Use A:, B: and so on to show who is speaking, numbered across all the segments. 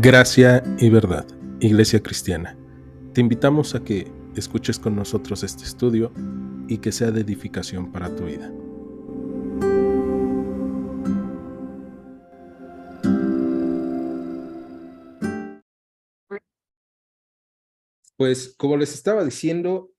A: Gracia y verdad, Iglesia Cristiana. Te invitamos a que escuches con nosotros este estudio y que sea de edificación para tu vida. Pues como les estaba diciendo,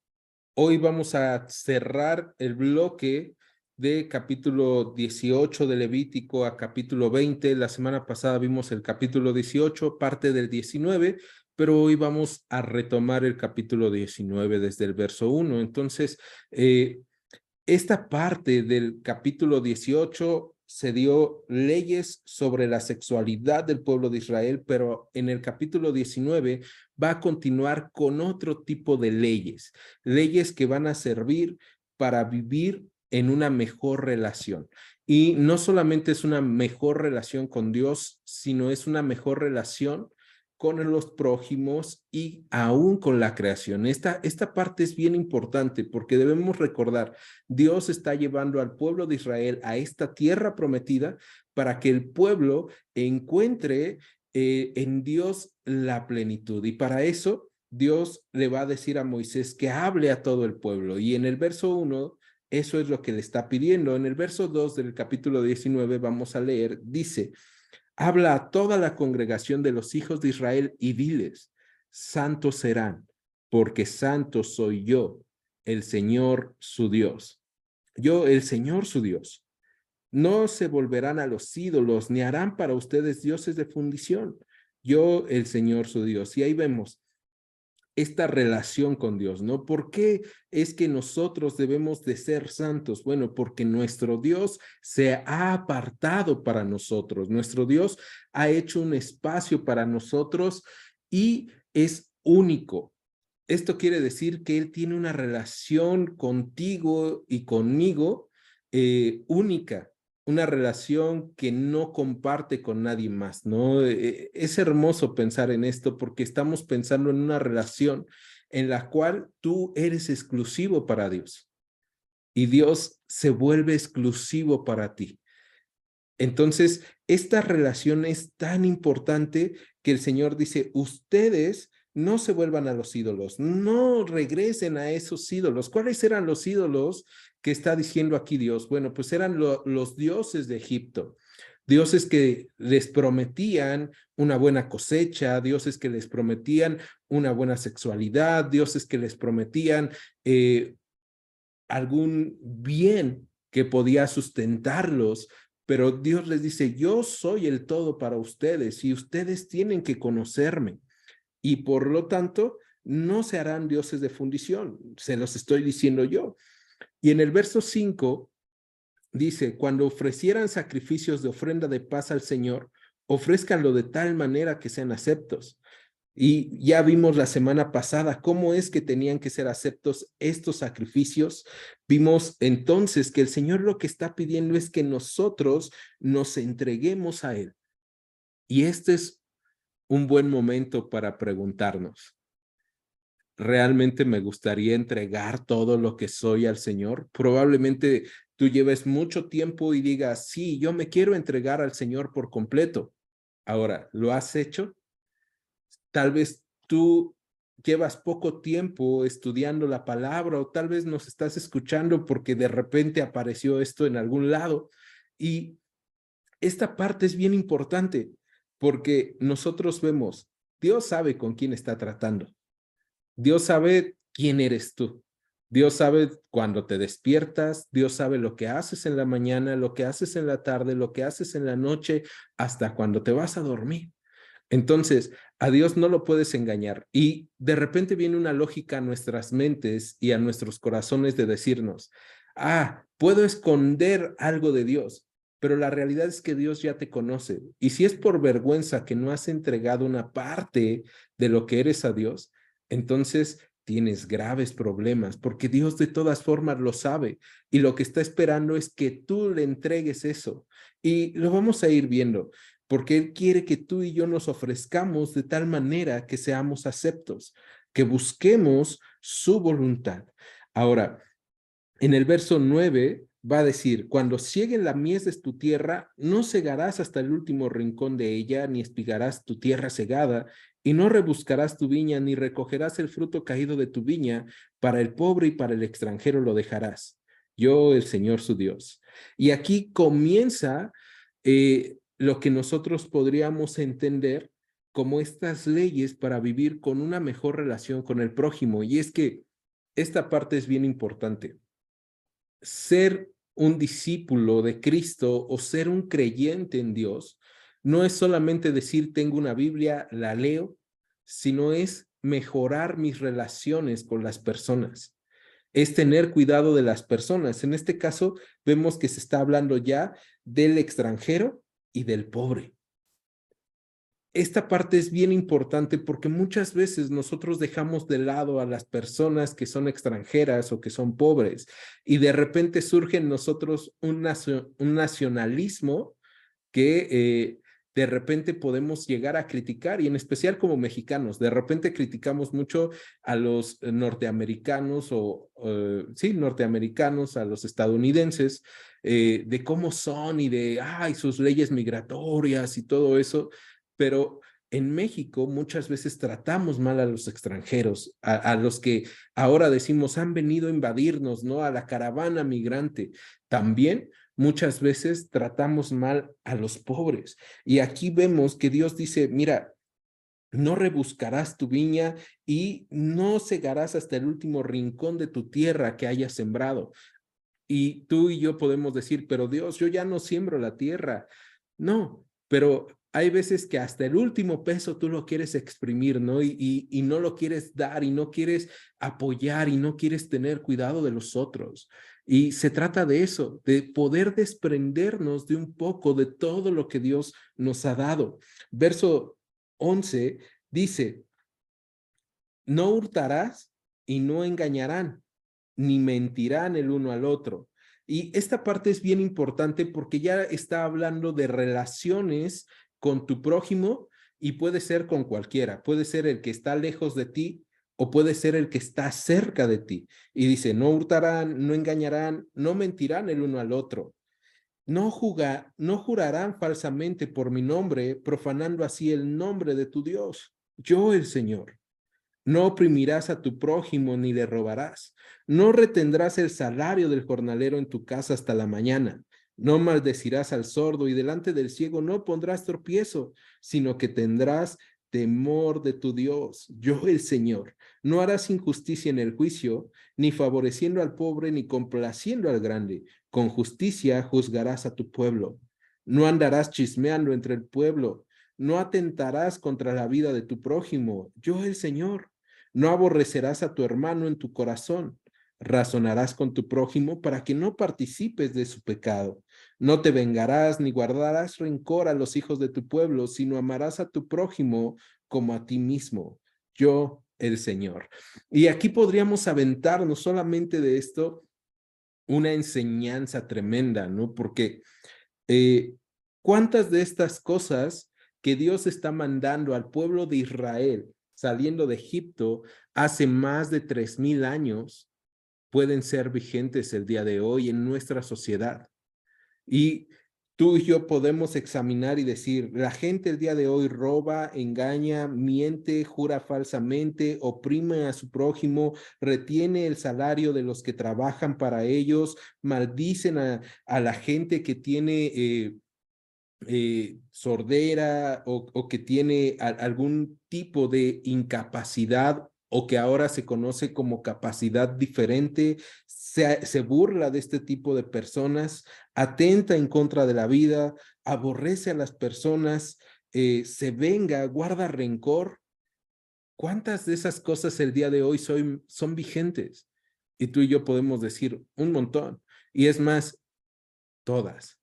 A: hoy vamos a cerrar el bloque de capítulo 18 de Levítico a capítulo 20. La semana pasada vimos el capítulo 18, parte del 19, pero hoy vamos a retomar el capítulo 19 desde el verso 1. Entonces, esta parte del capítulo 18 se dio leyes sobre la sexualidad del pueblo de Israel, pero en el capítulo 19 va a continuar con otro tipo de leyes que van a servir para vivir en una mejor relación. Y no solamente es una mejor relación con Dios, sino es una mejor relación con los prójimos y aún con la creación. Esta parte es bien importante porque debemos recordar, Dios está llevando al pueblo de Israel a esta tierra prometida para que el pueblo encuentre en Dios la plenitud. Y para eso Dios le va a decir a Moisés que hable a todo el pueblo. Y en el verso 1, eso es lo que le está pidiendo. En el verso 2 del capítulo 19 vamos a leer, dice: habla a toda la congregación de los hijos de Israel y diles: santos serán, porque santo soy yo, el Señor su Dios. Yo, el Señor su Dios. No se volverán a los ídolos, ni harán para ustedes dioses de fundición. Yo, el Señor su Dios. Y ahí vemos esta relación con Dios, ¿no? ¿Por qué es que nosotros debemos de ser santos? Bueno, porque nuestro Dios se ha apartado para nosotros. Nuestro Dios ha hecho un espacio para nosotros y es único. Esto quiere decir que Él tiene una relación contigo y conmigo única, una relación que no comparte con nadie más, ¿no? Es hermoso pensar en esto porque estamos pensando en una relación en la cual tú eres exclusivo para Dios y Dios se vuelve exclusivo para ti. Entonces, esta relación es tan importante que el Señor dice: ustedes no se vuelvan a los ídolos, no regresen a esos ídolos. ¿Cuáles eran los ídolos que está diciendo aquí Dios? Bueno, pues eran los dioses de Egipto, dioses que les prometían una buena cosecha, dioses que les prometían una buena sexualidad, dioses que les prometían algún bien que podía sustentarlos, pero Dios les dice: yo soy el todo para ustedes y ustedes tienen que conocerme y por lo tanto no se harán dioses de fundición, se los estoy diciendo yo. Y en el verso 5 dice: cuando ofrecieran sacrificios de ofrenda de paz al Señor, ofrézcanlo de tal manera que sean aceptos. Y ya vimos la semana pasada cómo es que tenían que ser aceptos estos sacrificios. Vimos entonces que el Señor lo que está pidiendo es que nosotros nos entreguemos a Él. Y este es un buen momento para preguntarnos: ¿realmente me gustaría entregar todo lo que soy al Señor? Probablemente tú lleves mucho tiempo y digas: sí, yo me quiero entregar al Señor por completo. Ahora, ¿lo has hecho? Tal vez tú llevas poco tiempo estudiando la palabra o tal vez nos estás escuchando porque de repente apareció esto en algún lado. Y esta parte es bien importante porque nosotros vemos, Dios sabe con quién está tratando. Dios sabe quién eres tú. Dios sabe cuando te despiertas, Dios sabe lo que haces en la mañana, lo que haces en la tarde, lo que haces en la noche, hasta cuando te vas a dormir. Entonces, a Dios no lo puedes engañar. Y de repente viene una lógica a nuestras mentes y a nuestros corazones de decirnos: puedo esconder algo de Dios, pero la realidad es que Dios ya te conoce. Y si es por vergüenza que no has entregado una parte de lo que eres a Dios, entonces tienes graves problemas, porque Dios de todas formas lo sabe y lo que está esperando es que tú le entregues eso. Y lo vamos a ir viendo, porque Él quiere que tú y yo nos ofrezcamos de tal manera que seamos aceptos, que busquemos su voluntad. Ahora, en el verso 9 va a decir, cuando cieguen la mies de tu tierra, no segarás hasta el último rincón de ella, ni espigarás tu tierra segada, y no rebuscarás tu viña, ni recogerás el fruto caído de tu viña, para el pobre y para el extranjero lo dejarás. Yo, el Señor su Dios. Y aquí comienza lo que nosotros podríamos entender como estas leyes para vivir con una mejor relación con el prójimo. Y es que esta parte es bien importante. Ser un discípulo de Cristo o ser un creyente en Dios no es solamente decir tengo una Biblia, la leo, sino es mejorar mis relaciones con las personas. Es tener cuidado de las personas. En este caso, vemos que se está hablando ya del extranjero y del pobre. Esta parte es bien importante porque muchas veces nosotros dejamos de lado a las personas que son extranjeras o que son pobres y de repente surge en nosotros un nacionalismo que de repente podemos llegar a criticar, y en especial como mexicanos, de repente criticamos mucho a los norteamericanos sí, norteamericanos, a los estadounidenses, de cómo son y de, ay, sus leyes migratorias y todo eso, pero en México muchas veces tratamos mal a los extranjeros, a los que ahora decimos han venido a invadirnos, ¿no? A la caravana migrante. También muchas veces tratamos mal a los pobres. Y aquí vemos que Dios dice, mira, no rebuscarás tu viña y no cegarás hasta el último rincón de tu tierra que hayas sembrado. Y tú y yo podemos decir, pero Dios, yo ya no siembro la tierra. No, pero hay veces que hasta el último peso tú lo quieres exprimir, ¿no? Y no lo quieres dar y no quieres apoyar y no quieres tener cuidado de los otros. Y se trata de eso, de poder desprendernos de un poco de todo lo que Dios nos ha dado. Verso 11 dice, no hurtarás y no engañarán, ni mentirán el uno al otro. Y esta parte es bien importante porque ya está hablando de relaciones con tu prójimo y puede ser con cualquiera. Puede ser el que está lejos de ti o puede ser el que está cerca de ti. Y dice, no hurtarán, no engañarán, no mentirán el uno al otro. No jurarán falsamente por mi nombre, profanando así el nombre de tu Dios. Yo, el Señor. No oprimirás a tu prójimo ni le robarás. No retendrás el salario del jornalero en tu casa hasta la mañana. No maldecirás al sordo y delante del ciego no pondrás tropiezo, sino que tendrás temor de tu Dios, yo el Señor. No harás injusticia en el juicio, ni favoreciendo al pobre, ni complaciendo al grande. Con justicia juzgarás a tu pueblo. No andarás chismeando entre el pueblo. No atentarás contra la vida de tu prójimo, yo el Señor. No aborrecerás a tu hermano en tu corazón. Razonarás con tu prójimo para que no participes de su pecado. No te vengarás ni guardarás rencor a los hijos de tu pueblo, sino amarás a tu prójimo como a ti mismo. Yo, el Señor. Y aquí podríamos aventarnos solamente de esto una enseñanza tremenda, ¿no? Porque ¿cuántas de estas cosas que Dios está mandando al pueblo de Israel saliendo de Egipto hace más de 3000 años pueden ser vigentes el día de hoy en nuestra sociedad? Y tú y yo podemos examinar y decir, la gente el día de hoy roba, engaña, miente, jura falsamente, oprime a su prójimo, retiene el salario de los que trabajan para ellos, maldicen a la gente que tiene sordera o que tiene algún tipo de incapacidad o que ahora se conoce como capacidad diferente, se burla de este tipo de personas, atenta en contra de la vida, aborrece a las personas, se venga, guarda rencor. ¿Cuántas de esas cosas el día de hoy son vigentes? Y tú y yo podemos decir un montón. Y es más, todas.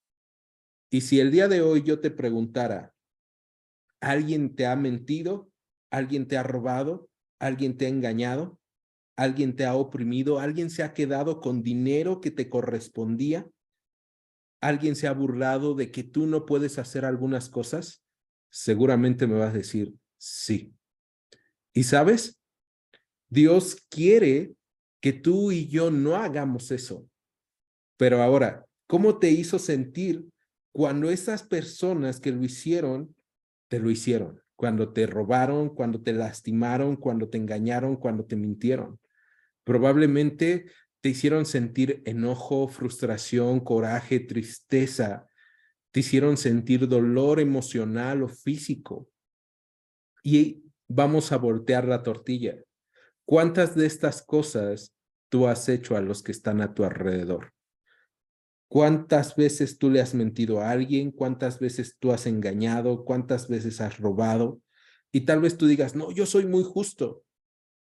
A: Y si el día de hoy yo te preguntara, ¿alguien te ha mentido? ¿Alguien te ha robado? ¿Alguien te ha engañado? ¿Alguien te ha oprimido? ¿Alguien se ha quedado con dinero que te correspondía? ¿Alguien se ha burlado de que tú no puedes hacer algunas cosas? Seguramente me vas a decir, sí. ¿Y sabes? Dios quiere que tú y yo no hagamos eso. Pero ahora, ¿cómo te hizo sentir cuando esas personas que lo hicieron, te lo hicieron? Cuando te robaron, cuando te lastimaron, cuando te engañaron, cuando te mintieron. Probablemente te hicieron sentir enojo, frustración, coraje, tristeza. Te hicieron sentir dolor emocional o físico. Y vamos a voltear la tortilla. ¿Cuántas de estas cosas tú has hecho a los que están a tu alrededor? ¿Cuántas veces tú le has mentido a alguien? ¿Cuántas veces tú has engañado? ¿Cuántas veces has robado? Y tal vez tú digas, no, yo soy muy justo.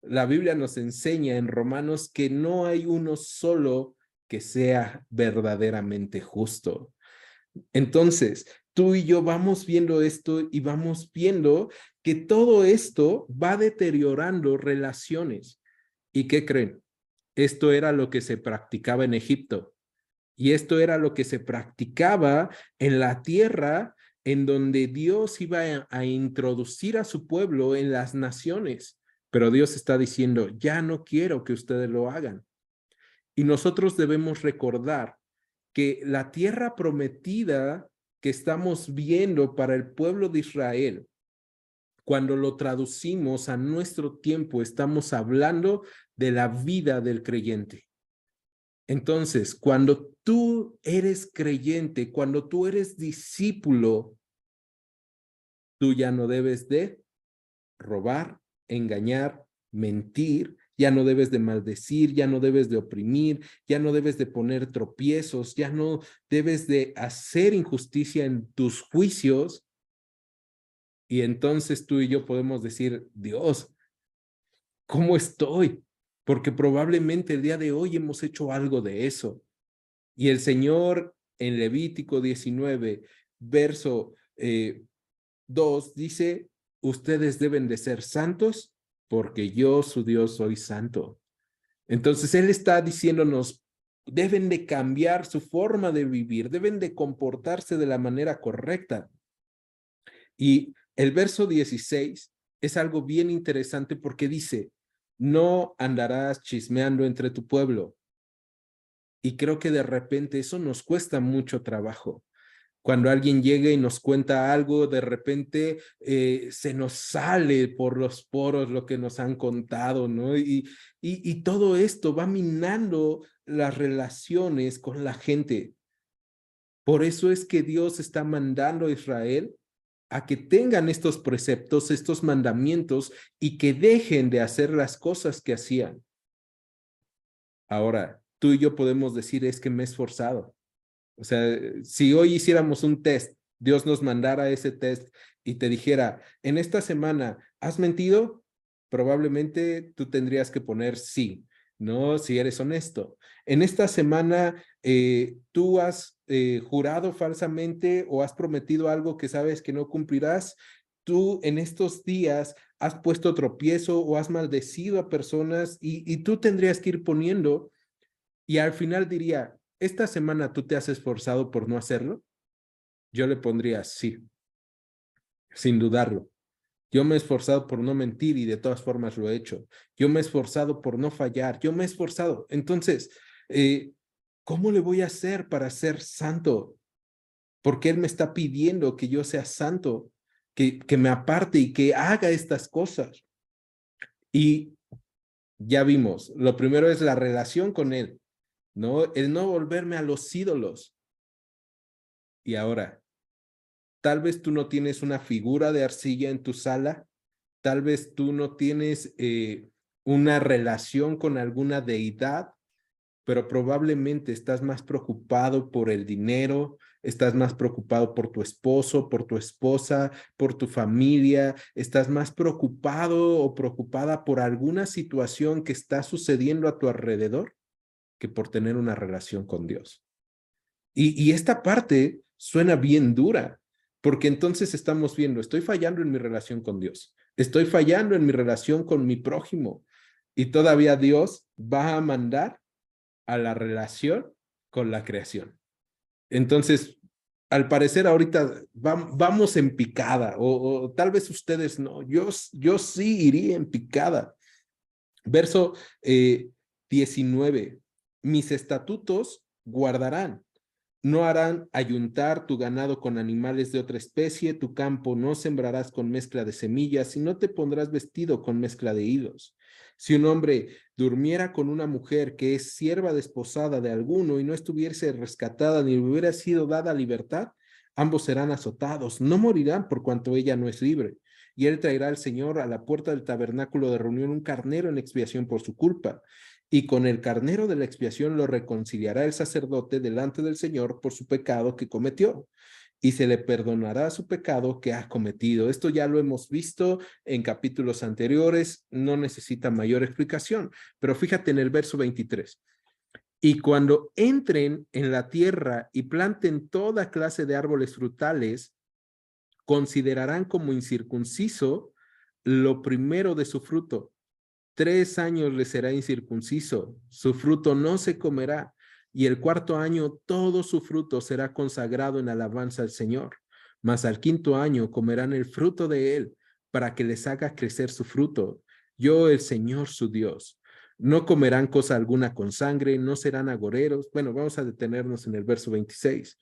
A: La Biblia nos enseña en Romanos que no hay uno solo que sea verdaderamente justo. Entonces, tú y yo vamos viendo esto y vamos viendo que todo esto va deteriorando relaciones. ¿Y qué creen? Esto era lo que se practicaba en Egipto. Y esto era lo que se practicaba en la tierra en donde Dios iba a introducir a su pueblo en las naciones. Pero Dios está diciendo, ya no quiero que ustedes lo hagan. Y nosotros debemos recordar que la tierra prometida que estamos viendo para el pueblo de Israel, cuando lo traducimos a nuestro tiempo, estamos hablando de la vida del creyente. Entonces, cuando tú eres creyente, cuando tú eres discípulo, tú ya no debes de robar, engañar, mentir, ya no debes de maldecir, ya no debes de oprimir, ya no debes de poner tropiezos, ya no debes de hacer injusticia en tus juicios. Y entonces tú y yo podemos decir, Dios, ¿cómo estoy? Porque probablemente el día de hoy hemos hecho algo de eso. Y el Señor en Levítico 19, verso 2, dice, ustedes deben de ser santos porque yo, su Dios, soy santo. Entonces Él está diciéndonos, deben de cambiar su forma de vivir, deben de comportarse de la manera correcta. Y el verso 16 es algo bien interesante porque dice, no andarás chismeando entre tu pueblo. Y creo que de repente eso nos cuesta mucho trabajo. Cuando alguien llega y nos cuenta algo, de repente se nos sale por los poros lo que nos han contado, ¿no? Y todo esto va minando las relaciones con la gente. Por eso es que Dios está mandando a Israel a que tengan estos preceptos, estos mandamientos y que dejen de hacer las cosas que hacían. Ahora, tú y yo podemos decir, es que me he esforzado. O sea, si hoy hiciéramos un test, Dios nos mandara ese test y te dijera, en esta semana, ¿has mentido? Probablemente tú tendrías que poner sí, ¿no? Si eres honesto. En esta semana, ¿tú has jurado falsamente o has prometido algo que sabes que no cumplirás? Tú en estos días has puesto tropiezo o has maldecido a personas y tú tendrías que ir poniendo y al final diría, ¿esta semana tú te has esforzado por no hacerlo? Yo le pondría sí, sin dudarlo. Yo me he esforzado por no mentir y de todas formas lo he hecho. Yo me he esforzado por no fallar. Yo me he esforzado. Entonces, ¿cómo le voy a hacer para ser santo? Porque Él me está pidiendo que yo sea santo, que me aparte y que haga estas cosas. Y ya vimos, lo primero es la relación con Él, ¿no? El no volverme a los ídolos. Y ahora, tal vez tú no tienes una figura de arcilla en tu sala, tal vez tú no tienes una relación con alguna deidad, pero probablemente estás más preocupado por el dinero, estás más preocupado por tu esposo, por tu esposa, por tu familia, estás más preocupado o preocupada por alguna situación que está sucediendo a tu alrededor que por tener una relación con Dios. Y esta parte suena bien dura, porque entonces estamos viendo, estoy fallando en mi relación con Dios, estoy fallando en mi relación con mi prójimo, y todavía Dios va a mandar a la relación con la creación. Entonces, al parecer ahorita vamos en picada, o tal vez ustedes no, yo sí iría en picada. Verso 19, mis estatutos guardarán. No harán ayuntar tu ganado con animales de otra especie, tu campo no sembrarás con mezcla de semillas, y no te pondrás vestido con mezcla de hilos. Si un hombre durmiera con una mujer que es sierva desposada de alguno y no estuviese rescatada ni le hubiera sido dada libertad, ambos serán azotados, no morirán por cuanto ella no es libre. Y él traerá al Señor a la puerta del tabernáculo de reunión un carnero en expiación por su culpa. Y con el carnero de la expiación lo reconciliará el sacerdote delante del Señor por su pecado que cometió, y se le perdonará su pecado que ha cometido. Esto ya lo hemos visto en capítulos anteriores, no necesita mayor explicación, pero fíjate en el verso 23. Y cuando entren en la tierra y planten toda clase de árboles frutales, considerarán como incircunciso lo primero de su fruto. 3 años le será incircunciso, su fruto no se comerá, y el cuarto año todo su fruto será consagrado en alabanza al Señor. Mas al quinto año comerán el fruto de él, para que les haga crecer su fruto. Yo, el Señor su Dios. No comerán cosa alguna con sangre, no serán agoreros. Bueno, vamos a detenernos en el verso 26.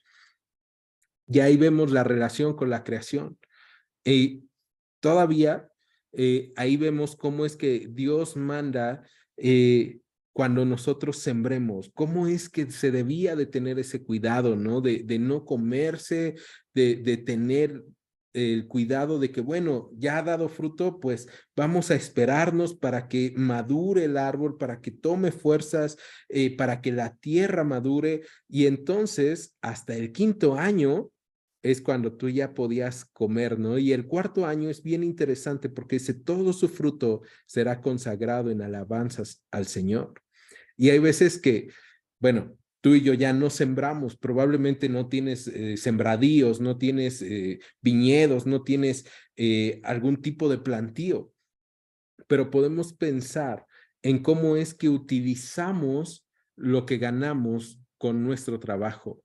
A: Y ahí vemos la relación con la creación. Y todavía ahí vemos cómo es que Dios manda cuando nosotros sembremos, cómo es que se debía de tener ese cuidado, ¿no? De no comerse, de tener el cuidado de que, bueno, ya ha dado fruto, pues vamos a esperarnos para que madure el árbol, para que tome fuerzas, para que la tierra madure, y entonces hasta el quinto año es cuando tú ya podías comer, ¿no? Y el cuarto año es bien interesante porque dice, todo su fruto será consagrado en alabanzas al Señor. Y hay veces que, bueno, tú y yo ya no sembramos, probablemente no tienes sembradíos, no tienes viñedos, no tienes algún tipo de plantío, pero podemos pensar en cómo es que utilizamos lo que ganamos con nuestro trabajo.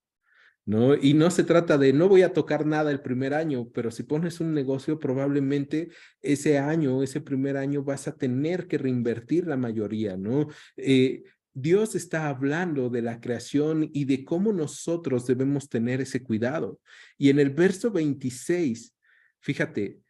A: ¿No? Y no se trata de no voy a tocar nada el primer año, pero si pones un negocio, probablemente ese año, ese primer año, vas a tener que reinvertir la mayoría, ¿no? Dios está hablando de la creación y de cómo nosotros debemos tener ese cuidado. Y en el verso 26, fíjate,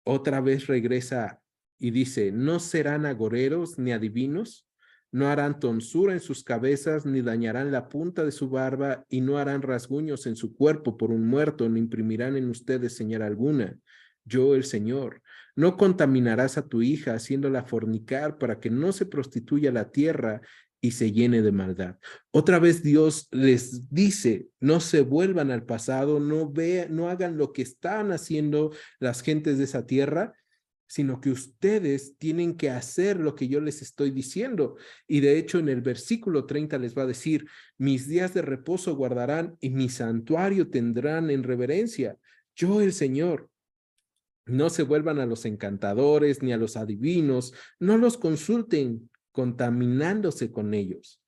A: otra vez regresa y dice, no serán agoreros ni adivinos, no harán tonsura en sus cabezas, ni dañarán la punta de su barba, y no harán rasguños en su cuerpo por un muerto, ni imprimirán en ustedes señal alguna. Yo, el Señor, no contaminarás a tu hija haciéndola fornicar para que no se prostituya la tierra y se llene de maldad. Otra vez Dios les dice, no se vuelvan al pasado, no hagan lo que están haciendo las gentes de esa tierra, sino que ustedes tienen que hacer lo que yo les estoy diciendo. Y de hecho en el versículo 30 les va a decir, mis días de reposo guardarán y mi santuario tendrán en reverencia. Yo el Señor. No se vuelvan a los encantadores ni a los adivinos, no los consulten contaminándose con ellos.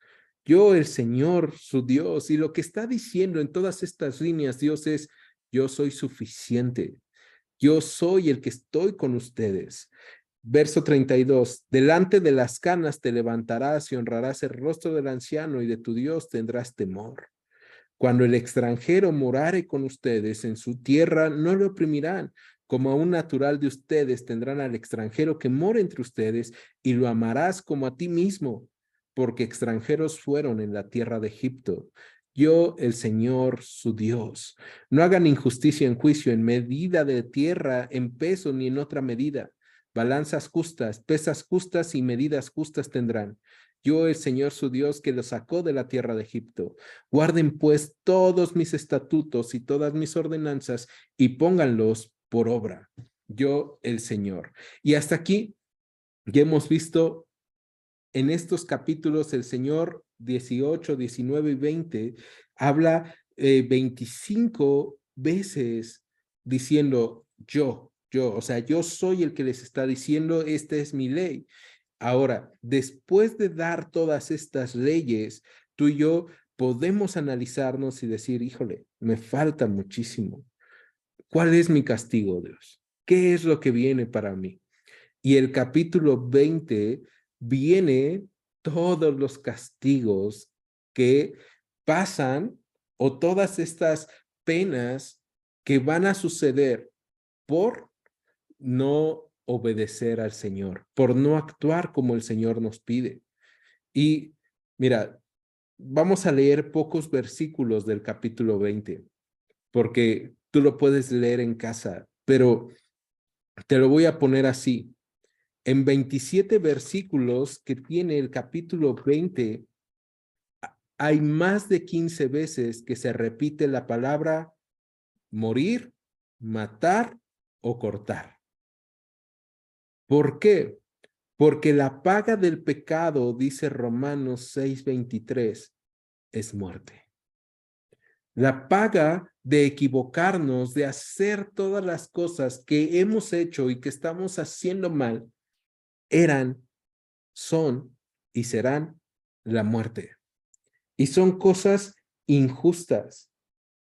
A: Yo, el Señor, su Dios, y lo que está diciendo en todas estas líneas, Dios es, yo soy suficiente, yo soy el que estoy con ustedes. Verso 32, delante de las canas te levantarás y honrarás el rostro del anciano y de tu Dios tendrás temor. Cuando el extranjero morare con ustedes en su tierra, no lo oprimirán. Como a un natural de ustedes tendrán al extranjero que mora entre ustedes y lo amarás como a ti mismo, porque extranjeros fueron en la tierra de Egipto. Yo, el Señor, su Dios. No hagan injusticia en juicio, en medida de tierra, en peso ni en otra medida. Balanzas justas, pesas justas y medidas justas tendrán. Yo, el Señor su Dios, que los sacó de la tierra de Egipto. Guarden pues todos mis estatutos y todas mis ordenanzas y pónganlos por obra. Yo, el Señor. Y hasta aquí ya hemos visto en estos capítulos el Señor 18, 19 y 20 habla 25 veces diciendo o sea, yo soy el que les está diciendo, esta es mi ley. Ahora, después de dar todas estas leyes, tú y yo podemos analizarnos y decir, híjole, me falta muchísimo. ¿Cuál es mi castigo, Dios? ¿Qué es lo que viene para mí? Y el capítulo 20 viene todos los castigos que pasan o todas estas penas que van a suceder por no obedecer al Señor, por no actuar como el Señor nos pide. Y mira, vamos a leer pocos versículos del capítulo 20, porque tú lo puedes leer en casa, pero te lo voy a poner así. En 27 versículos que tiene el capítulo 20, hay más de 15 veces que se repite la palabra morir, matar o cortar. ¿Por qué? Porque la paga del pecado, dice Romanos 6:23, es muerte. La paga de equivocarnos, de hacer todas las cosas que hemos hecho y que estamos haciendo mal, son y serán la muerte. Y son cosas injustas,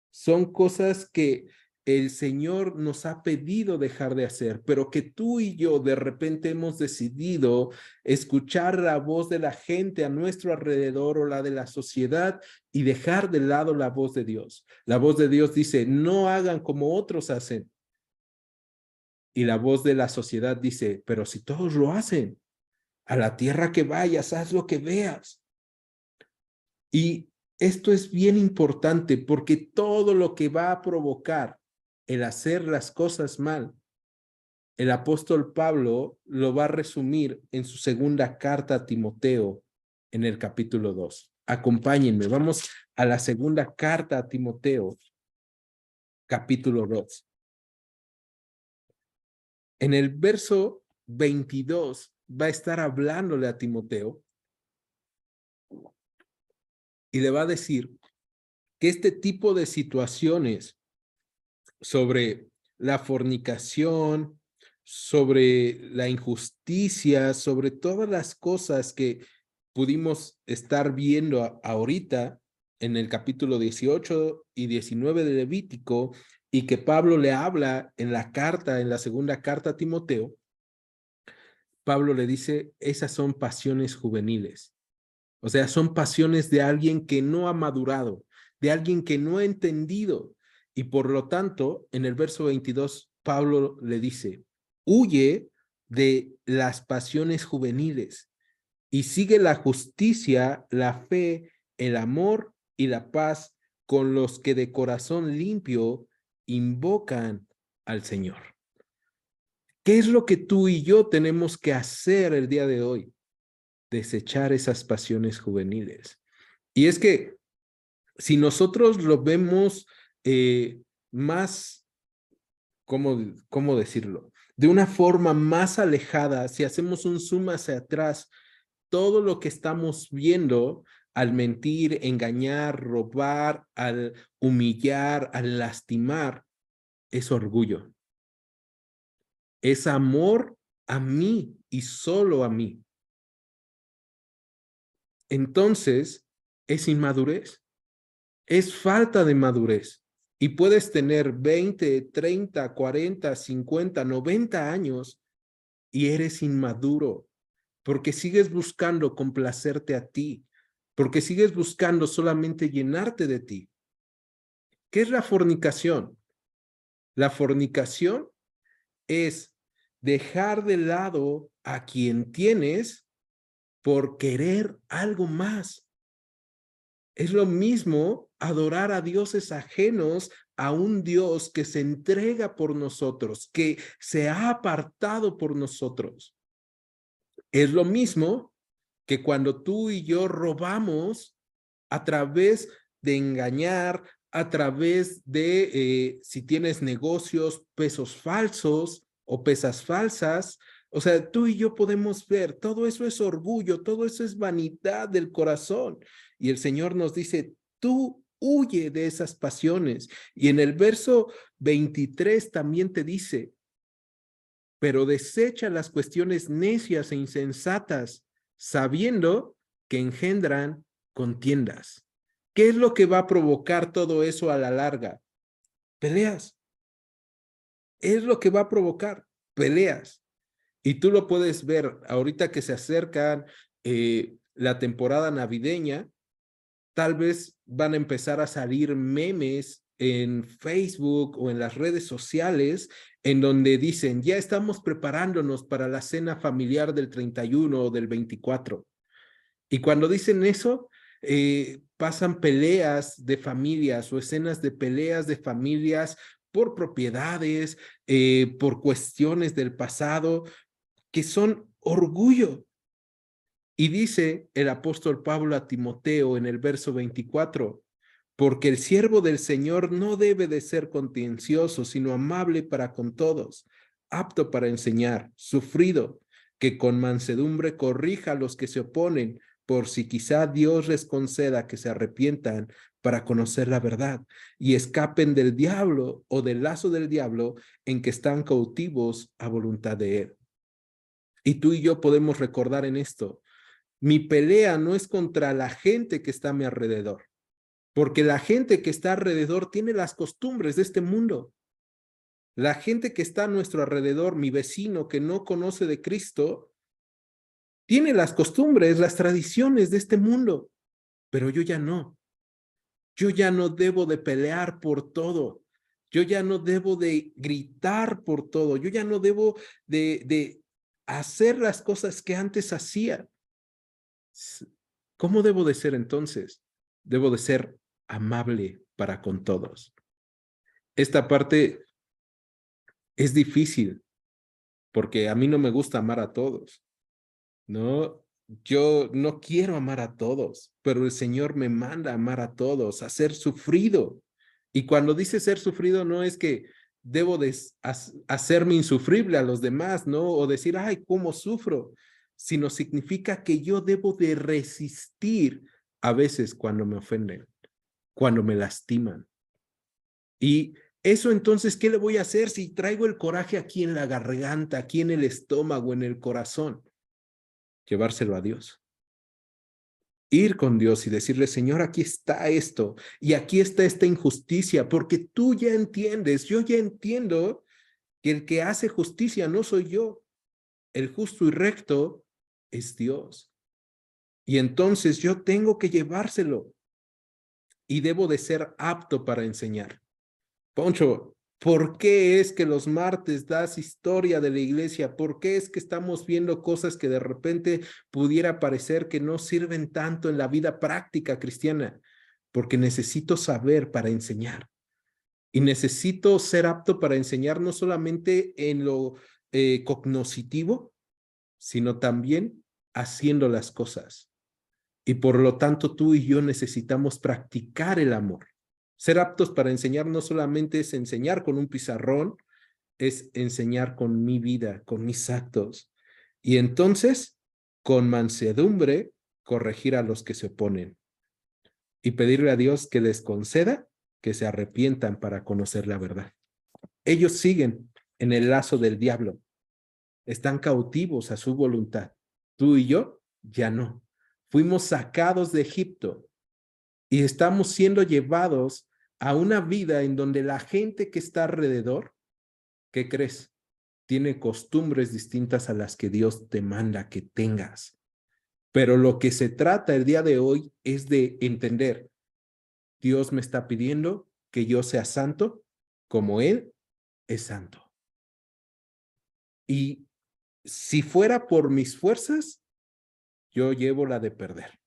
A: son cosas que el Señor nos ha pedido dejar de hacer, pero que tú y yo de repente hemos decidido escuchar la voz de la gente a nuestro alrededor o la de la sociedad y dejar de lado la voz de Dios. La voz de Dios dice, no hagan como otros hacen. Y la voz de la sociedad dice, pero si todos lo hacen, a la tierra que vayas, haz lo que veas. Y esto es bien importante porque todo lo que va a provocar el hacer las cosas mal, el apóstol Pablo lo va a resumir en su segunda carta a Timoteo en el capítulo 2. Acompáñenme, vamos a la segunda carta a Timoteo, capítulo 2. En el verso 22 va a estar hablándole a Timoteo y le va a decir que este tipo de situaciones sobre la fornicación, sobre la injusticia, sobre todas las cosas que pudimos estar viendo ahorita en el capítulo 18 y 19 de Levítico, y que Pablo le habla en la carta, en la segunda carta a Timoteo. Pablo le dice, esas son pasiones juveniles. O sea, son pasiones de alguien que no ha madurado, de alguien que no ha entendido. Y por lo tanto, en el verso 22, Pablo le dice, huye de las pasiones juveniles y sigue la justicia, la fe, el amor y la paz con los que de corazón limpio invocan al Señor. ¿Qué es lo que tú y yo tenemos que hacer el día de hoy? Desechar esas pasiones juveniles. Y es que si nosotros lo vemos más, ¿cómo decirlo? De una forma más alejada, si hacemos un zoom hacia atrás, todo lo que estamos viendo al mentir, engañar, robar, al humillar, al lastimar, es orgullo. Es amor a mí y solo a mí. Entonces, es inmadurez. Es falta de madurez. Y puedes tener 20, 30, 40, 50, 90 años y eres inmaduro porque sigues buscando complacerte a ti, porque sigues buscando solamente llenarte de ti. ¿Qué es la fornicación? La fornicación es dejar de lado a quien tienes por querer algo más. Es lo mismo adorar a dioses ajenos a un Dios que se entrega por nosotros, que se ha apartado por nosotros. Es lo mismo que cuando tú y yo robamos a través de engañar, a través de, si tienes negocios, pesos falsos o pesas falsas. O sea, tú y yo podemos ver, todo eso es orgullo, todo eso es vanidad del corazón. Y el Señor nos dice, tú huye de esas pasiones. Y en el verso 23 también te dice, pero desecha las cuestiones necias e insensatas, sabiendo que engendran contiendas. ¿Qué es lo que va a provocar todo eso a la larga? Peleas. Es lo que va a provocar peleas. Y tú lo puedes ver ahorita que se acercan la temporada navideña. Tal vez van a empezar a salir memes en Facebook o en las redes sociales en donde dicen, ya estamos preparándonos para la cena familiar del 31 o del 24. Y cuando dicen eso, pasan peleas de familias o escenas de peleas de familias por propiedades, por cuestiones del pasado, que son orgullo. Y dice el apóstol Pablo a Timoteo en el verso 24, porque el siervo del Señor no debe de ser contencioso, sino amable para con todos, apto para enseñar, sufrido, que con mansedumbre corrija a los que se oponen, por si quizá Dios les conceda que se arrepientan para conocer la verdad y escapen del diablo o del lazo del diablo en que están cautivos a voluntad de él. Y tú y yo podemos recordar en esto, mi pelea no es contra la gente que está a mi alrededor, porque la gente que está alrededor tiene las costumbres de este mundo. La gente que está a nuestro alrededor, mi vecino que no conoce de Cristo, tiene las costumbres, las tradiciones de este mundo, pero yo ya no. Yo ya no debo de pelear por todo. Yo ya no debo de gritar por todo. Yo ya no debo de hacer las cosas que antes hacía. ¿Cómo debo de ser entonces? Debo de ser amable para con todos. Esta parte es difícil porque a mí no me gusta amar a todos, ¿no? Yo no quiero amar a todos, pero el Señor me manda a amar a todos, a ser sufrido. Y cuando dice ser sufrido no es que debo de hacerme insufrible a los demás, ¿no? O decir, ay, ¿cómo sufro? Sino significa que yo debo de resistir a veces cuando me ofenden, cuando me lastiman. Y eso entonces, ¿qué le voy a hacer si traigo el coraje aquí en la garganta, aquí en el estómago, en el corazón? Llevárselo a Dios. Ir con Dios y decirle, Señor, aquí está esto y aquí está esta injusticia, porque tú ya entiendes, yo ya entiendo que el que hace justicia no soy yo, el justo y recto es Dios. Y entonces yo tengo que llevárselo y debo de ser apto para enseñar. Poncho, ¿por qué es que los martes das historia de la iglesia? ¿Por qué es que estamos viendo cosas que de repente pudiera parecer que no sirven tanto en la vida práctica cristiana? Porque necesito saber para enseñar. Y necesito ser apto para enseñar no solamente en lo cognoscitivo, sino también haciendo las cosas. Y por lo tanto tú y yo necesitamos practicar el amor. Ser aptos para enseñar no solamente es enseñar con un pizarrón, es enseñar con mi vida, con mis actos. Y entonces, con mansedumbre, corregir a los que se oponen. Y pedirle a Dios que les conceda que se arrepientan para conocer la verdad. Ellos siguen en el lazo del diablo. Están cautivos a su voluntad. Tú y yo ya no. Fuimos sacados de Egipto y estamos siendo llevados a una vida en donde la gente que está alrededor, ¿qué crees? Tiene costumbres distintas a las que Dios te manda que tengas. Pero lo que se trata el día de hoy es de entender, Dios me está pidiendo que yo sea santo como Él es santo. Y si fuera por mis fuerzas, yo llevo la de perder.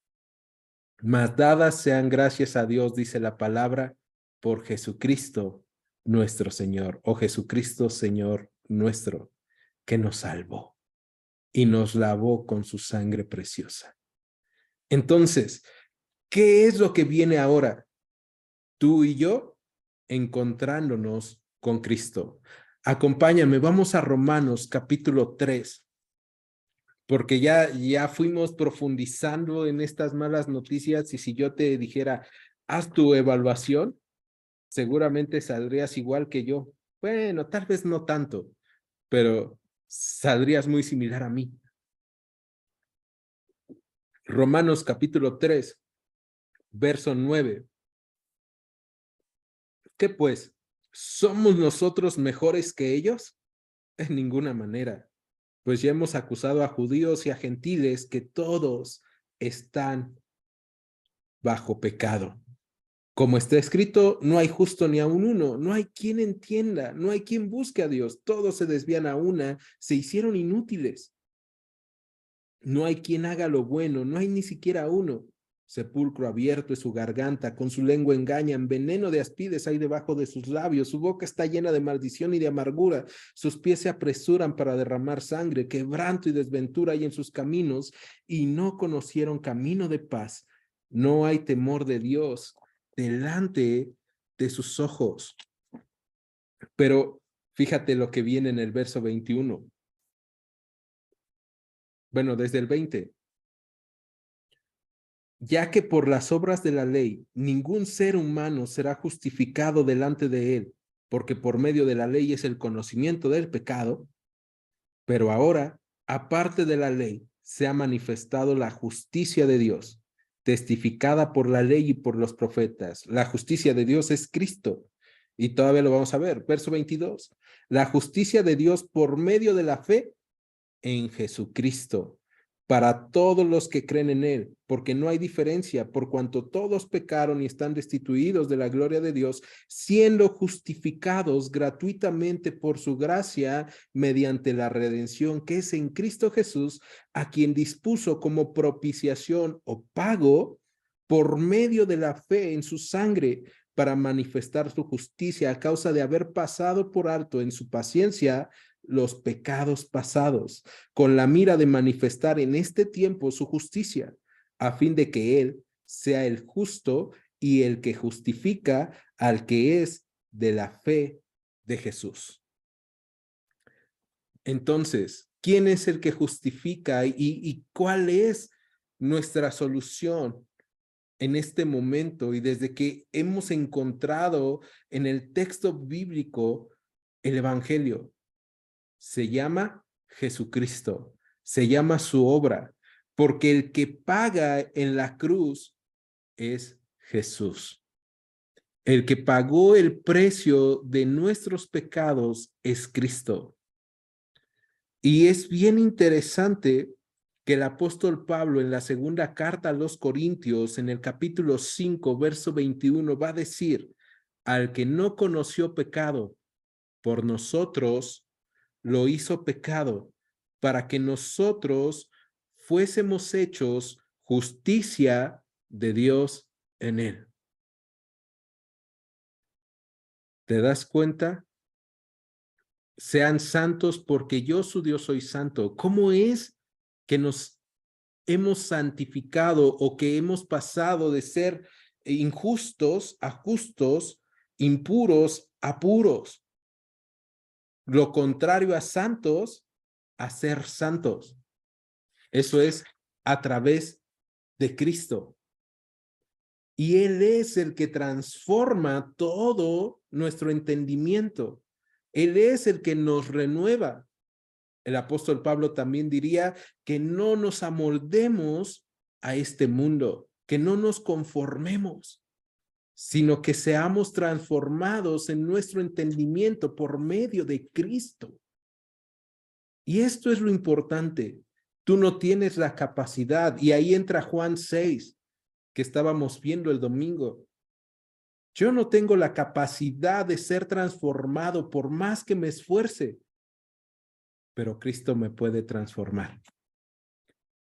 A: Mas dadas sean gracias a Dios, dice la palabra, por Jesucristo nuestro Señor, o Jesucristo Señor nuestro, que nos salvó y nos lavó con su sangre preciosa. Entonces, ¿qué es lo que viene ahora? Tú y yo encontrándonos con Cristo. Acompáñame, vamos a Romanos capítulo 3. Porque ya fuimos profundizando en estas malas noticias y si yo te dijera, haz tu evaluación, seguramente saldrías igual que yo. Bueno, tal vez no tanto, pero saldrías muy similar a mí. Romanos capítulo 3, verso 9. ¿Qué pues? ¿Somos nosotros mejores que ellos? En ninguna manera, pues ya hemos acusado a judíos y a gentiles que todos están bajo pecado. Como está escrito, no hay justo ni aun uno, no hay quien entienda, no hay quien busque a Dios, todos se desvían a una, se hicieron inútiles. No hay quien haga lo bueno, no hay ni siquiera uno. Sepulcro abierto es su garganta, con su lengua engañan, veneno de aspides hay debajo de sus labios, su boca está llena de maldición y de amargura, sus pies se apresuran para derramar sangre, quebranto y desventura hay en sus caminos, y no conocieron camino de paz. No hay temor de Dios delante de sus ojos. Pero fíjate lo que viene en el verso 21. Bueno, desde el 20. Ya que por las obras de la ley ningún ser humano será justificado delante de él, porque por medio de la ley es el conocimiento del pecado, pero ahora, aparte de la ley, se ha manifestado la justicia de Dios, testificada por la ley y por los profetas. La justicia de Dios es Cristo, y todavía lo vamos a ver, verso 22. La justicia de Dios por medio de la fe en Jesucristo, para todos los que creen en él, porque no hay diferencia, por cuanto todos pecaron y están destituidos de la gloria de Dios, siendo justificados gratuitamente por su gracia mediante la redención que es en Cristo Jesús, a quien dispuso como propiciación o pago por medio de la fe en su sangre, para manifestar su justicia a causa de haber pasado por alto en su paciencia los pecados pasados, con la mira de manifestar en este tiempo su justicia, a fin de que Él sea el justo y el que justifica al que es de la fe de Jesús. Entonces, ¿quién es el que justifica y cuál es nuestra solución en este momento? Y desde que hemos encontrado en el texto bíblico el Evangelio, se llama Jesucristo, se llama su obra, porque el que paga en la cruz es Jesús. El que pagó el precio de nuestros pecados es Cristo. Y es bien interesante que el apóstol Pablo en la segunda carta a los Corintios, en el capítulo 5, verso 21, va a decir, al que no conoció pecado, por nosotros lo hizo pecado, para que nosotros fuésemos hechos justicia de Dios en él. ¿Te das cuenta? Sean santos porque yo su Dios soy santo. ¿Cómo es que nos hemos santificado o que hemos pasado de ser injustos a justos, impuros a puros? Lo contrario a santos, a ser santos. Eso es a través de Cristo. Y Él es el que transforma todo nuestro entendimiento. Él es el que nos renueva. El apóstol Pablo también diría que no nos amoldemos a este mundo, que no nos conformemos, sino que seamos transformados en nuestro entendimiento por medio de Cristo. Y esto es lo importante. Tú no tienes la capacidad, y ahí entra Juan 6, que estábamos viendo el domingo. Yo no tengo la capacidad de ser transformado por más que me esfuerce, pero Cristo me puede transformar.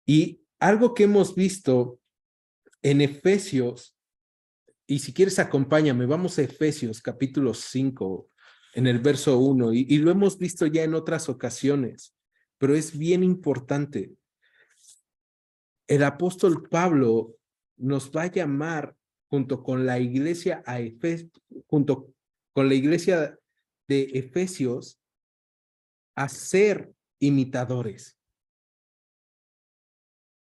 A: Y algo que hemos visto en Efesios, y si quieres acompáñame, vamos a Efesios capítulo 5, en el verso 1, y lo hemos visto ya en otras ocasiones, pero es bien importante. El apóstol Pablo nos va a llamar junto con la iglesia junto con la iglesia de Efesios a ser imitadores.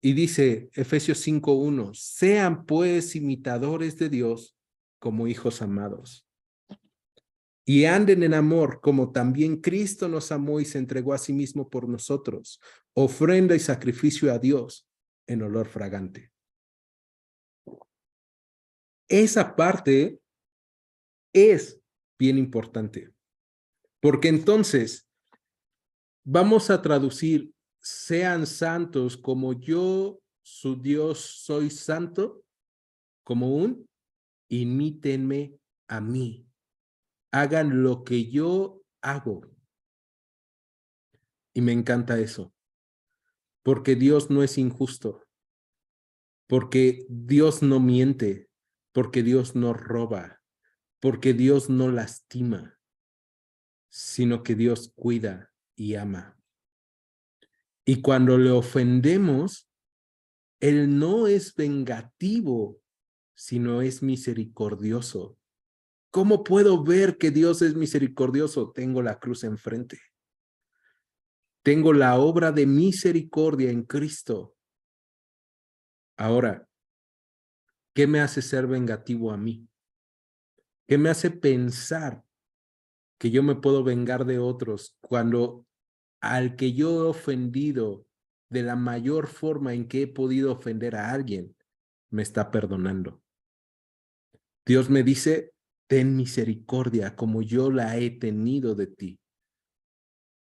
A: Y dice Efesios 5:1, sean pues imitadores de Dios como hijos amados. Y anden en amor como también Cristo nos amó y se entregó a sí mismo por nosotros, ofrenda y sacrificio a Dios en olor fragante. Esa parte es bien importante, porque entonces vamos a traducir, sean santos como yo, su Dios, soy santo, como un imítenme a mí. Hagan lo que yo hago. Y me encanta eso, porque Dios no es injusto, porque Dios no miente, porque Dios no roba, porque Dios no lastima, sino que Dios cuida y ama. Y cuando le ofendemos, Él no es vengativo, sino es misericordioso. ¿Cómo puedo ver que Dios es misericordioso? Tengo la cruz enfrente. Tengo la obra de misericordia en Cristo. Ahora, ¿qué me hace ser vengativo a mí? ¿Qué me hace pensar que yo me puedo vengar de otros cuando al que yo he ofendido de la mayor forma en que he podido ofender a alguien, me está perdonando? Dios me dice, ten misericordia como yo la he tenido de ti.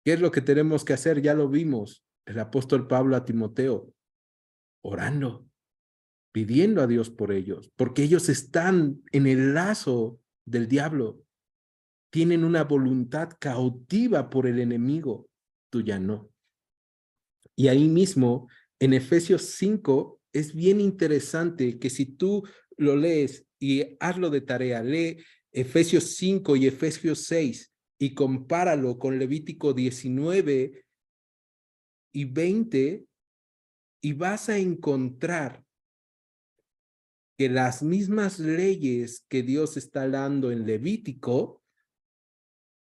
A: ¿Qué es lo que tenemos que hacer? Ya lo vimos. El apóstol Pablo a Timoteo, orando, pidiendo a Dios por ellos, porque ellos están en el lazo del diablo. Tienen una voluntad cautiva por el enemigo. Tú ya no. Y ahí mismo, en Efesios 5, es bien interesante que si tú lo lees y hazlo de tarea, lee Efesios 5 y Efesios 6 y compáralo con Levítico 19 y 20 y vas a encontrar que las mismas leyes que Dios está dando en Levítico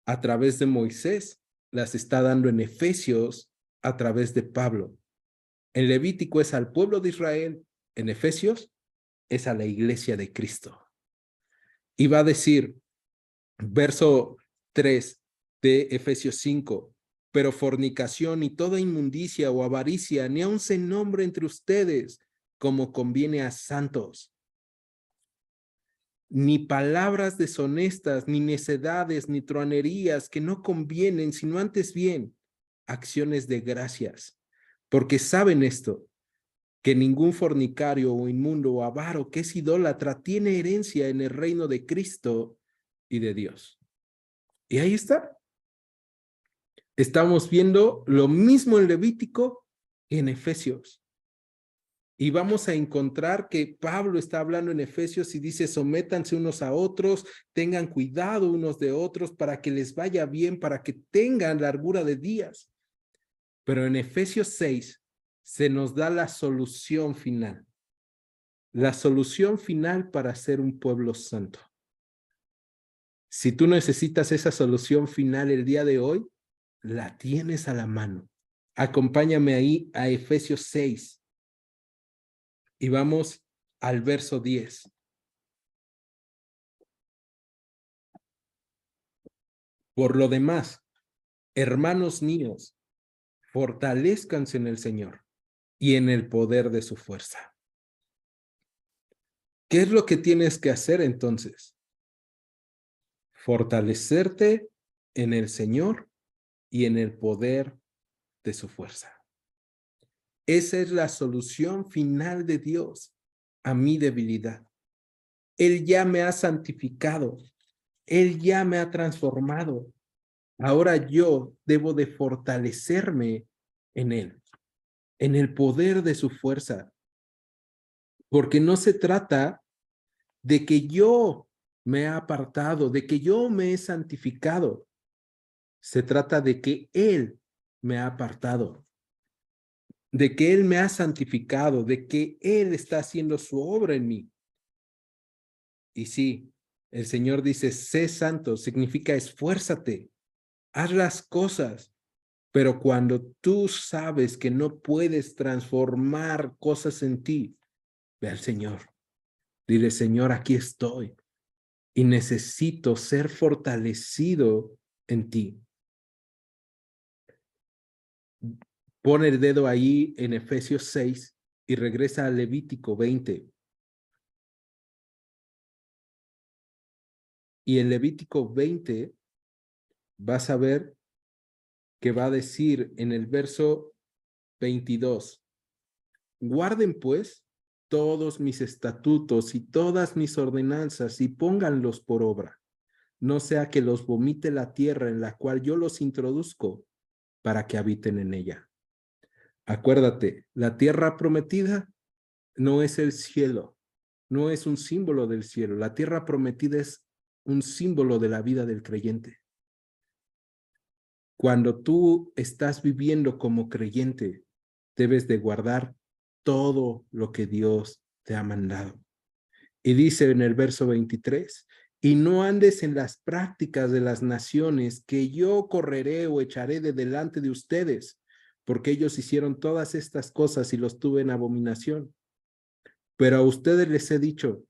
A: a través de Moisés, las está dando en Efesios a través de Pablo. En Levítico es al pueblo de Israel, en Efesios es a la iglesia de Cristo. Y va a decir, verso 3 de Efesios 5, pero fornicación y toda inmundicia o avaricia ni aun se nombre entre ustedes como conviene a santos. Ni palabras deshonestas, ni necedades, ni truanerías que no convienen, sino antes bien acciones de gracias. Porque saben esto, que ningún fornicario o inmundo o avaro que es idólatra tiene herencia en el reino de Cristo y de Dios. Y ahí está. Estamos viendo lo mismo en Levítico que en Efesios. Y vamos a encontrar que Pablo está hablando en Efesios y dice, sométanse unos a otros, tengan cuidado unos de otros para que les vaya bien, para que tengan largura de días. Pero en Efesios 6 se nos da la solución final. La solución final para ser un pueblo santo. Si tú necesitas esa solución final el día de hoy, la tienes a la mano. Acompáñame ahí a Efesios 6 y vamos al verso 10. Por lo demás, hermanos míos, fortalezcanse en el Señor y en el poder de su fuerza. ¿Qué es lo que tienes que hacer entonces? Fortalecerte en el Señor y en el poder de su fuerza. Esa es la solución final de Dios a mi debilidad. Él ya me ha santificado. Él ya me ha transformado. Ahora yo debo de fortalecerme en Él, en el poder de su fuerza. Porque no se trata de que yo me he apartado, de que yo me he santificado. Se trata de que Él me ha apartado, de que Él me ha santificado, de que Él está haciendo su obra en mí. Y sí, el Señor dice, sé santo, significa esfuérzate, haz las cosas, pero cuando tú sabes que no puedes transformar cosas en ti, ve al Señor. Dile, Señor, aquí estoy y necesito ser fortalecido en ti. Pon el dedo ahí en Efesios 6 y regresa a Levítico 20. Y en Levítico 20 vas a ver que va a decir en el verso 22, guarden pues todos mis estatutos y todas mis ordenanzas y pónganlos por obra, no sea que los vomite la tierra en la cual yo los introduzco para que habiten en ella. Acuérdate, la tierra prometida no es el cielo, no es un símbolo del cielo. La tierra prometida es un símbolo de la vida del creyente. Cuando tú estás viviendo como creyente, debes de guardar todo lo que Dios te ha mandado. Y dice en el verso 23, y no andes en las prácticas de las naciones que yo correré o echaré de delante de ustedes, porque ellos hicieron todas estas cosas y los tuve en abominación. Pero a ustedes les he dicho,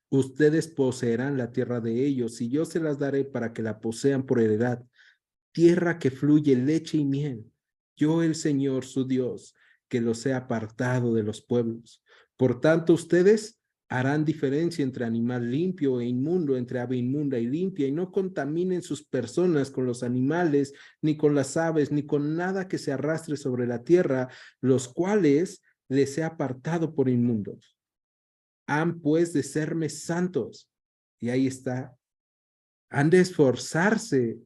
A: ustedes poseerán la tierra de ellos y yo se las daré para que la posean por heredad, tierra que fluye leche y miel. Yo el Señor, su Dios, que los he apartado de los pueblos. Por tanto, ustedes harán diferencia entre animal limpio e inmundo, entre ave inmunda y limpia, y no contaminen sus personas con los animales, ni con las aves, ni con nada que se arrastre sobre la tierra, los cuales les he apartado por inmundos. Han pues de serme santos. Y ahí está. Han de esforzarse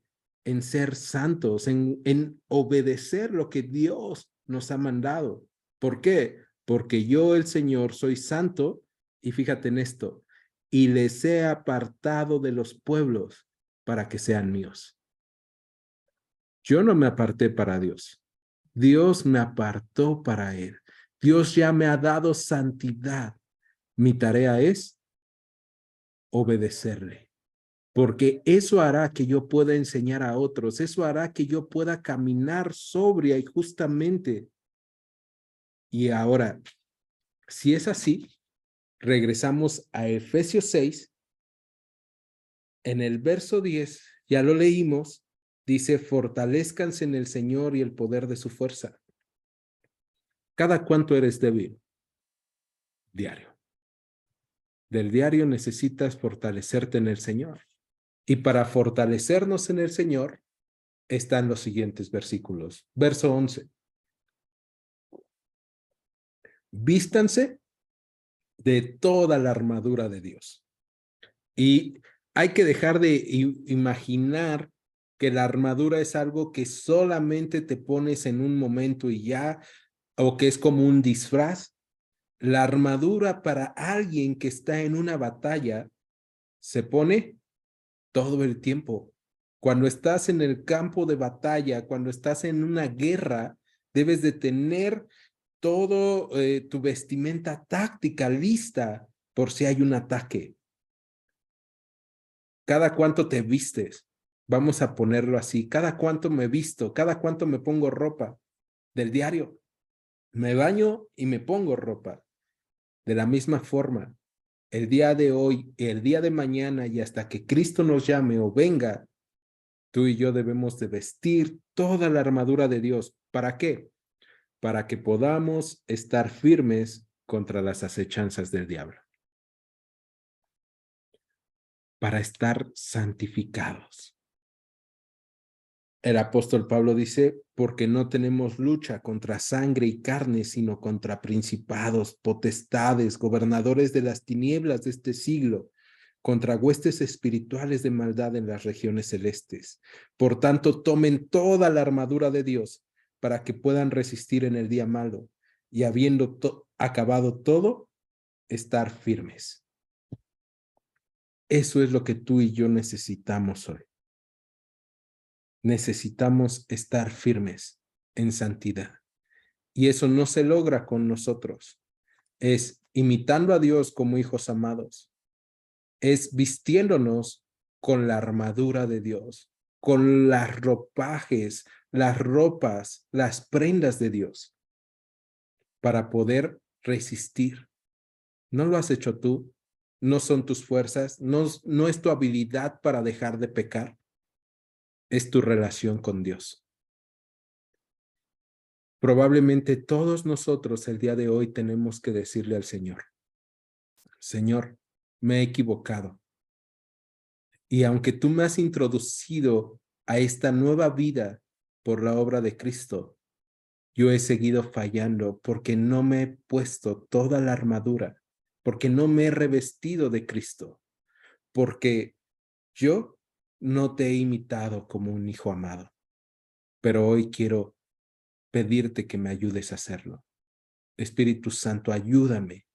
A: en ser santos, en obedecer lo que Dios nos ha mandado. ¿Por qué? Porque yo, el Señor, soy santo, y fíjate en esto, y les he apartado de los pueblos para que sean míos. Yo no me aparté para Dios. Dios me apartó para Él. Dios ya me ha dado santidad. Mi tarea es obedecerle, porque eso hará que yo pueda enseñar a otros, eso hará que yo pueda caminar sobria y justamente. Y ahora, si es así, regresamos a Efesios 6, en el verso 10, ya lo leímos, dice, fortalezcanse en el Señor y el poder de su fuerza. ¿Cada cuánto eres débil? Diario. Del diario necesitas fortalecerte en el Señor. Y para fortalecernos en el Señor, están los siguientes versículos. Verso 11. Vístanse de toda la armadura de Dios. Y hay que dejar de imaginar que la armadura es algo que solamente te pones en un momento y ya, o que es como un disfraz. La armadura para alguien que está en una batalla se pone todo el tiempo. Cuando estás en el campo de batalla, cuando estás en una guerra, debes de tener todo tu vestimenta táctica lista por si hay un ataque. ¿Cada cuánto te vistes? Vamos a ponerlo así. ¿Cada cuánto me visto? ¿Cada cuánto me pongo ropa? Del diario. Me baño y me pongo ropa. De la misma forma, el día de hoy, el día de mañana y hasta que Cristo nos llame o venga, tú y yo debemos de vestir toda la armadura de Dios. ¿Para qué? Para que podamos estar firmes contra las acechanzas del diablo. Para estar santificados. El apóstol Pablo dice, porque no tenemos lucha contra sangre y carne, sino contra principados, potestades, gobernadores de las tinieblas de este siglo, contra huestes espirituales de maldad en las regiones celestes. Por tanto, tomen toda la armadura de Dios para que puedan resistir en el día malo y habiendo acabado todo, estar firmes. Eso es lo que tú y yo necesitamos hoy. Necesitamos estar firmes en santidad. Y eso no se logra con nosotros. Es imitando a Dios como hijos amados. Es vistiéndonos con la armadura de Dios, con las ropajes, las ropas, las prendas de Dios, para poder resistir. No lo has hecho tú, no son tus fuerzas, no es tu habilidad para dejar de pecar, es tu relación con Dios. Probablemente todos nosotros el día de hoy tenemos que decirle al Señor, Señor, me he equivocado. Y aunque tú me has introducido a esta nueva vida por la obra de Cristo, Yo he seguido fallando porque no me he puesto toda la armadura, porque no me he revestido de Cristo, porque yo no te he imitado como un hijo amado, pero hoy quiero pedirte que me ayudes a hacerlo. Espíritu Santo, ayúdame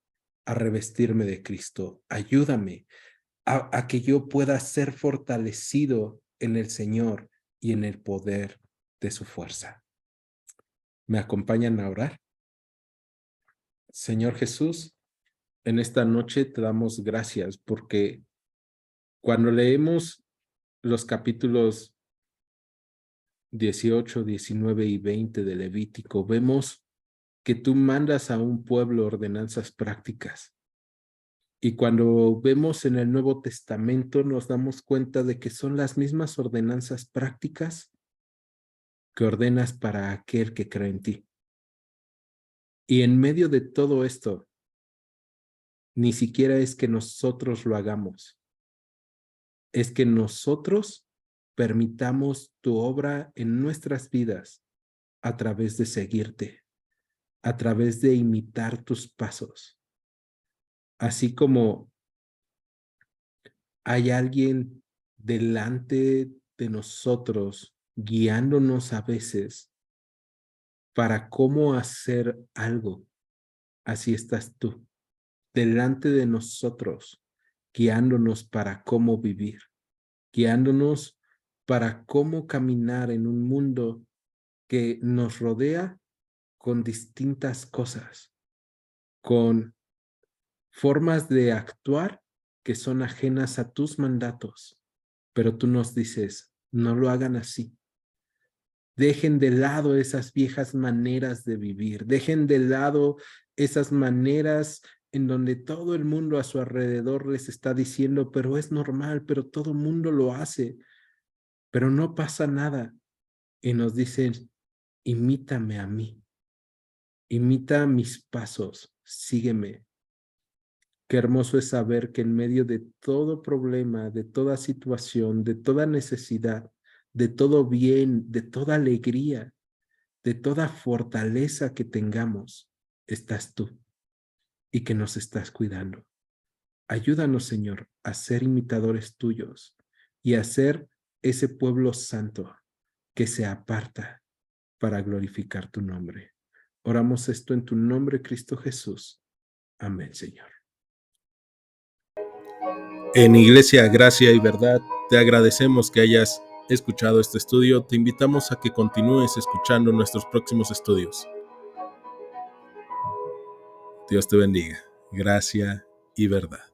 A: a revestirme de Cristo, ayúdame a que yo pueda ser fortalecido en el Señor y en el poder de su fuerza. ¿Me acompañan a orar? Señor Jesús, en esta noche te damos gracias porque cuando leemos los capítulos 18, 19 y 20 de Levítico, vemos que tú mandas a un pueblo ordenanzas prácticas. Y cuando vemos en el Nuevo Testamento nos damos cuenta de que son las mismas ordenanzas prácticas que ordenas para aquel que cree en ti. Y en medio de todo esto, ni siquiera es que nosotros lo hagamos, es que nosotros permitamos tu obra en nuestras vidas a través de seguirte, a través de imitar tus pasos. Así como hay alguien delante de nosotros guiándonos a veces para cómo hacer algo, así estás tú, delante de nosotros, guiándonos para cómo vivir, guiándonos para cómo caminar en un mundo que nos rodea con distintas cosas, con formas de actuar que son ajenas a tus mandatos, pero tú nos dices, no lo hagan así. Dejen de lado esas viejas maneras de vivir, dejen de lado esas maneras en donde todo el mundo a su alrededor les está diciendo, pero es normal, pero todo el mundo lo hace, pero no pasa nada. Y nos dicen, imítame a mí, imita mis pasos, sígueme. Qué hermoso es saber que en medio de todo problema, de toda situación, de toda necesidad, de todo bien, de toda alegría, de toda fortaleza que tengamos, estás tú y que nos estás cuidando. Ayúdanos, Señor, a ser imitadores tuyos y a ser ese pueblo santo que se aparta para glorificar tu nombre. Oramos esto en tu nombre, Cristo Jesús. Amén, Señor.
B: En Iglesia Gracia y Verdad, te agradecemos que hayas escuchado este estudio. Te invitamos a que continúes escuchando nuestros próximos estudios. Dios te bendiga. Gracia y Verdad.